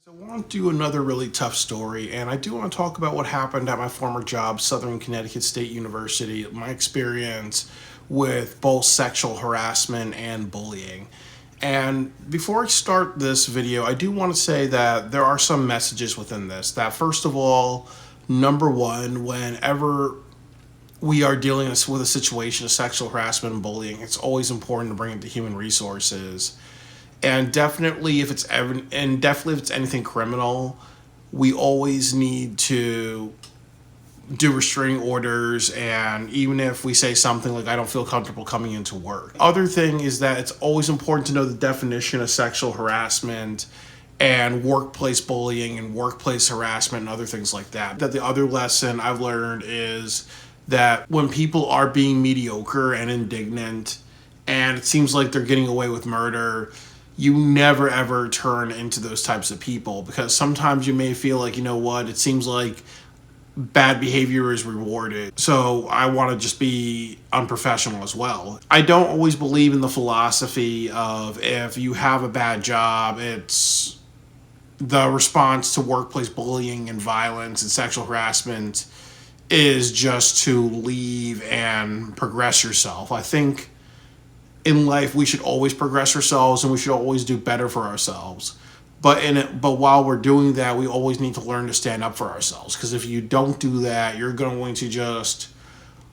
I want to do another really tough story, and I do want to talk about what happened at my former job, Southern Connecticut State University, my experience with both sexual harassment and bullying. And before I start this video, I do want to say that there are some messages within this. That, first of all, number one, whenever we are dealing with a situation of sexual harassment and bullying, it's always important to bring it to human resources. And definitely if it's anything criminal, we always need to do restraining orders, and even if we say something like I don't feel comfortable coming into work. Other thing is that it's always important to know the definition of sexual harassment and workplace bullying and workplace harassment and other things like that. That the other lesson I've learned is that when people are being mediocre and indignant and it seems like they're getting away with murder, you never ever turn into those types of people, because sometimes you may feel like, you know what, it seems like bad behavior is rewarded. So I want to just be unprofessional as well. I don't always believe in the philosophy of if you have a bad job, it's the response to workplace bullying and violence and sexual harassment is just to leave and progress yourself. I think in life we should always progress ourselves and we should always do better for ourselves. But while we're doing that, we always need to learn to stand up for ourselves. Because if you don't do that, you're going to just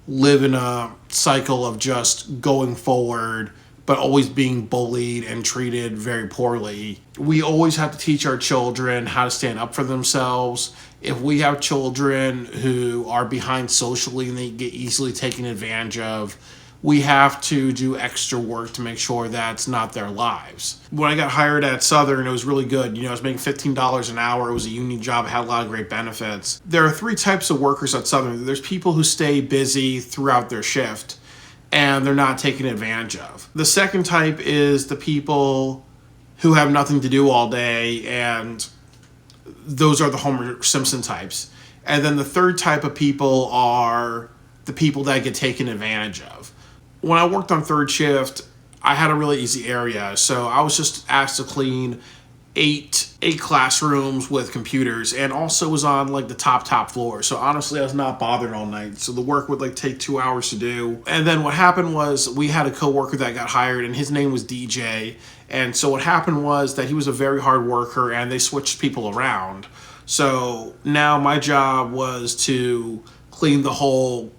live in a cycle of just going forward, but always being bullied and treated very poorly. We always have to teach our children how to stand up for themselves. If we have children who are behind socially and they get easily taken advantage of, we have to do extra work to make sure that's not their lives. When I got hired at Southern, it was really good. I was making $15 an hour. It was a union job. It had a lot of great benefits. There are three types of workers at Southern. There's people who stay busy throughout their shift and they're not taken advantage of. The second type is the people who have nothing to do all day, and those are the Homer Simpson types. And then the third type of people are the people that get taken advantage of. When I worked on third shift, I had a really easy area. So I was just asked to clean eight classrooms with computers, and also was on like the top floor. So honestly, I was not bothered all night. So the work would take 2 hours to do. And then what happened was we had a coworker that got hired, and his name was DJ. And so what happened was that he was a very hard worker, and they switched people around. So now my job was to clean the whole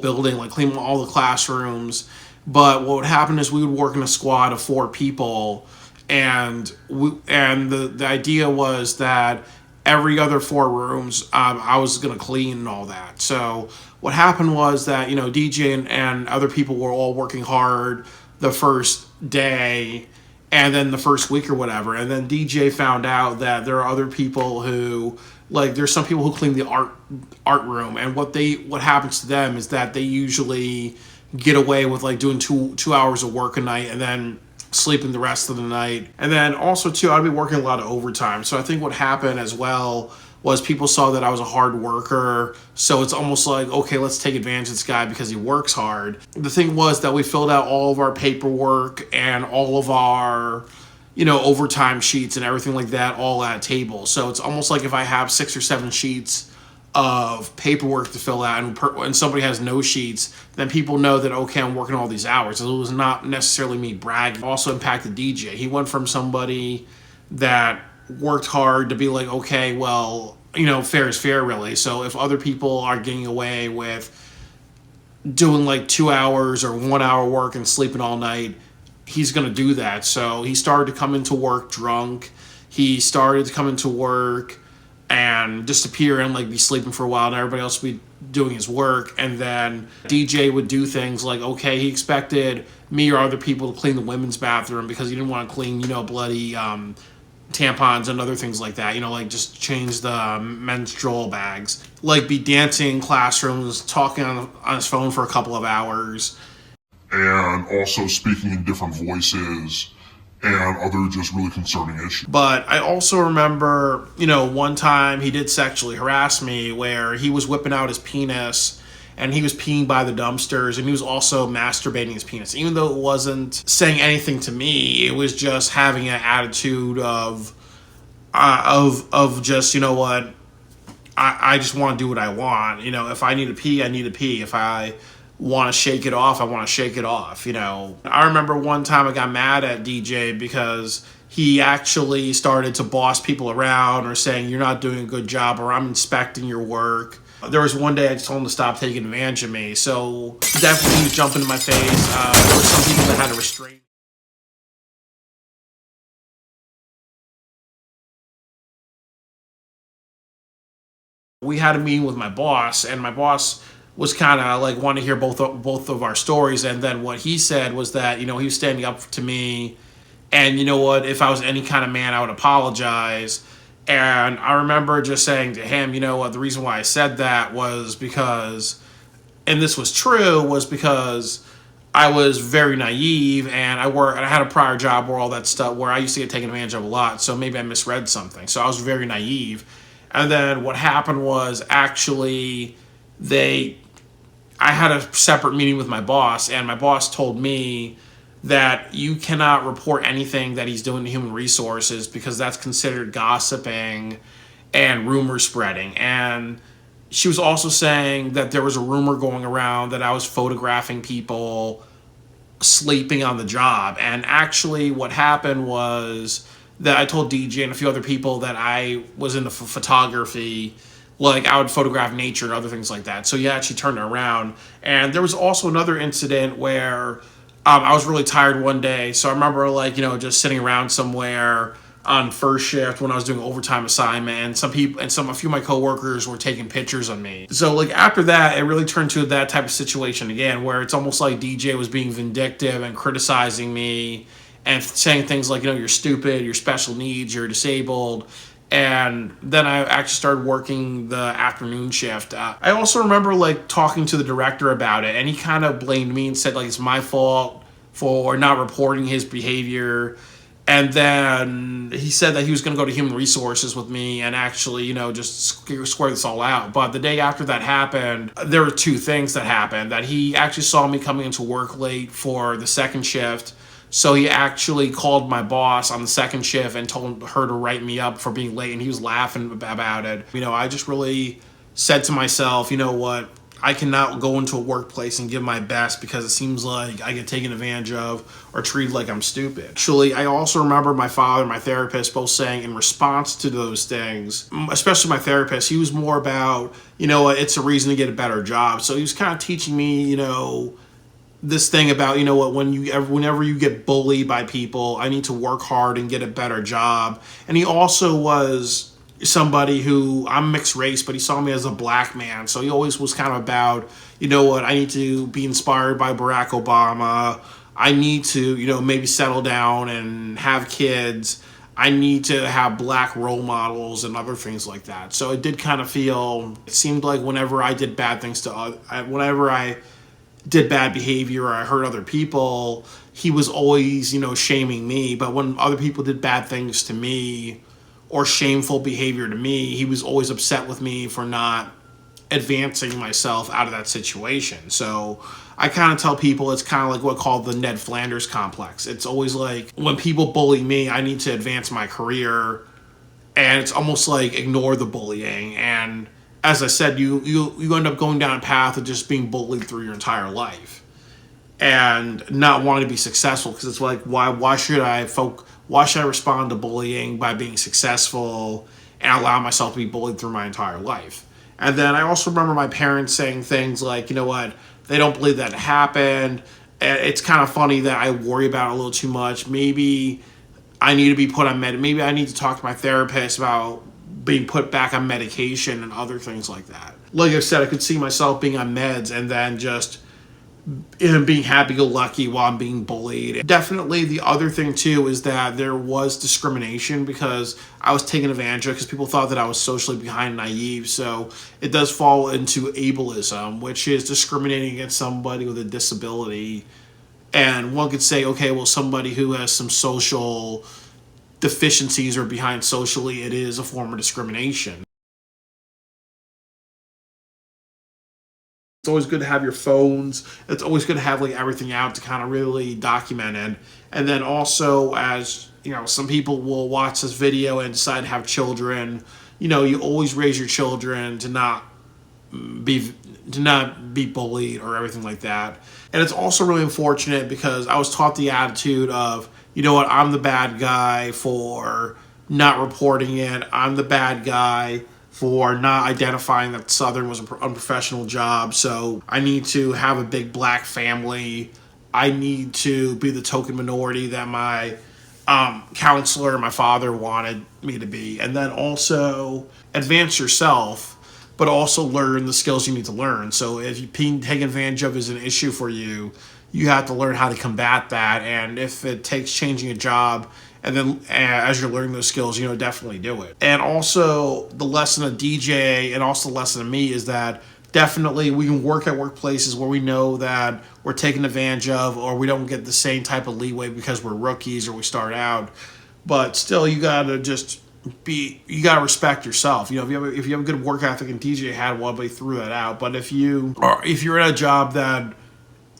building, like clean all the classrooms. But what would happen is we would work in a squad of 4 people, and the idea was that every other 4 rooms I was going to clean and all that. So what happened was that DJ and other people were all working hard the first day and then the first week or whatever, and then DJ found out that there are other people who, like, there's some people who clean the art room, and what happens to them is that they usually get away with like doing two hours of work a night and then sleeping the rest of the night. And then also too, I'd be working a lot of overtime. So I think what happened as well was people saw that I was a hard worker, so it's almost like, okay, let's take advantage of this guy because he works hard. The thing was that we filled out all of our paperwork and all of our overtime sheets and everything like that all at a table. So it's almost like if I have 6 or 7 sheets of paperwork to fill out and somebody has no sheets, then people know that, okay, I'm working all these hours. So it was not necessarily me bragging. It also impacted DJ. He went from somebody that worked hard to be like, okay, well, fair is fair, really. So if other people are getting away with doing like 2 hours or 1 hour work and sleeping all night, he's going to do that. So he started to come into work drunk. He started to come into work and disappear and like be sleeping for a while, and everybody else would be doing his work. And then DJ would do things like, okay, he expected me or other people to clean the women's bathroom because he didn't want to clean, bloody tampons and other things like that, like just change the menstrual bags, like be dancing in classrooms, talking on his phone for a couple of hours, and also speaking in different voices and other just really concerning issues. But I also remember, one time he did sexually harass me where he was whipping out his penis and he was peeing by the dumpsters, and he was also masturbating his penis. Even though it wasn't saying anything to me, it was just having an attitude of of just, you know what, I just want to do what I want. You know, if I need to pee, I need to pee. If I want to shake it off, I want to shake it off. You know, I remember one time I got mad at DJ because he actually started to boss people around or saying, you're not doing a good job, or I'm inspecting your work. There was one day I just told him to stop taking advantage of me. So definitely he was jumping in my face. There were some people that had to restrain. We had a meeting with my boss, and my boss was kind of like wanting to hear both of our stories. And then what he said was that, you know, he was standing up to me, and you know what, if I was any kind of man, I would apologize. And I remember just saying to him, you know what, the reason why I said that was because, and this was true, was because I was very naive, and I had a prior job where all that stuff, where I used to get taken advantage of a lot. So maybe I misread something. So I was very naive. And then what happened was actually they I had a separate meeting with my boss, and my boss told me that you cannot report anything that he's doing to human resources because that's considered gossiping and rumor spreading. And she was also saying that there was a rumor going around that I was photographing people sleeping on the job. And actually, what happened was that I told DJ and a few other people that I was into photography. Like, I would photograph nature and other things like that. So yeah, she turned it around. And there was also another incident where I was really tired one day. So I remember, like, you know, just sitting around somewhere on first shift when I was doing overtime assignment, and a few of my coworkers were taking pictures of me. So like after that, it really turned to that type of situation again, where it's almost like DJ was being vindictive and criticizing me and saying things like, you know, you're stupid, you're special needs, you're disabled. And then I actually started working the afternoon shift. I also remember like talking to the director about it, and he kind of blamed me and said like it's my fault for not reporting his behavior. And then he said that he was going to go to human resources with me and actually, you know, just square this all out. But the day after that happened, there were two things that happened. That he actually saw me coming into work late for the second shift. So he actually called my boss on the second shift and told her to write me up for being late. And he was laughing about it. You know, I just really said to myself, you know what? I cannot go into a workplace and give my best because it seems like I get taken advantage of or treated like I'm stupid. Actually, I also remember my father and my therapist both saying in response to those things, especially my therapist, he was more about, you know, it's a reason to get a better job. So he was kind of teaching me, you know, this thing about, you know what, whenever you get bullied by people, I need to work hard and get a better job. And he also was somebody who, I'm mixed race, but he saw me as a black man. So he always was kind of about, you know what, I need to be inspired by Barack Obama. I need to, you know, maybe settle down and have kids. I need to have black role models and other things like that. So it did kind of feel, it seemed like whenever I did bad things whenever I did bad behavior or I hurt other people, he was always, you know, shaming me. But when other people did bad things to me or shameful behavior to me, he was always upset with me for not advancing myself out of that situation. So I kind of tell people it's kind of like what called the Ned Flanders complex. It's always like when people bully me, I need to advance my career, and it's almost like ignore the bullying. And as I said, you end up going down a path of just being bullied through your entire life and not wanting to be successful, because it's like why should I respond to bullying by being successful and allow myself to be bullied through my entire life? And then I also remember my parents saying things like, you know what, they don't believe that it happened. And it's kind of funny that I worry about it a little too much. Maybe I need to be put on maybe I need to talk to my therapist about being put back on medication and other things like that. Like I said, I could see myself being on meds and then just being happy-go-lucky while I'm being bullied. Definitely the other thing too is that there was discrimination because I was taken advantage of because people thought that I was socially behind and naive. So it does fall into ableism, which is discriminating against somebody with a disability. And one could say, okay, well, somebody who has some social deficiencies or behind socially, it is a form of discrimination. It's always good to have your phones. It's always good to have like everything out to kind of really document it. And then also, as you know, some people will watch this video and decide to have children. You know, you always raise your children be to not be bullied or everything like that. And it's also really unfortunate because I was taught the attitude of, you know what, I'm the bad guy for not reporting it. I'm the bad guy for not identifying that Southern was an unprofessional job. So I need to have a big black family. I need to be the token minority that my counselor, my father wanted me to be. And then also advance yourself, but also learn the skills you need to learn. So if you being taken advantage of is an issue for you, you have to learn how to combat that. And if it takes changing a job, and then as you're learning those skills, you know, definitely do it. And also the lesson of DJ and also the lesson of me is that definitely we can work at workplaces where we know that we're taken advantage of or we don't get the same type of leeway because we're rookies or we start out. But still, you gotta respect yourself. You know, if you have a good work ethic, and DJ had one, but he threw that out. But if you're in a job that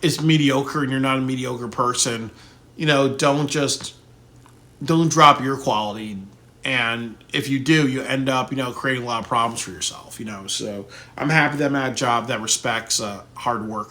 is mediocre and you're not a mediocre person, you know, don't drop your quality. And if you do, you end up, you know, creating a lot of problems for yourself. You know, so I'm happy that I'm at a job that respects hard work.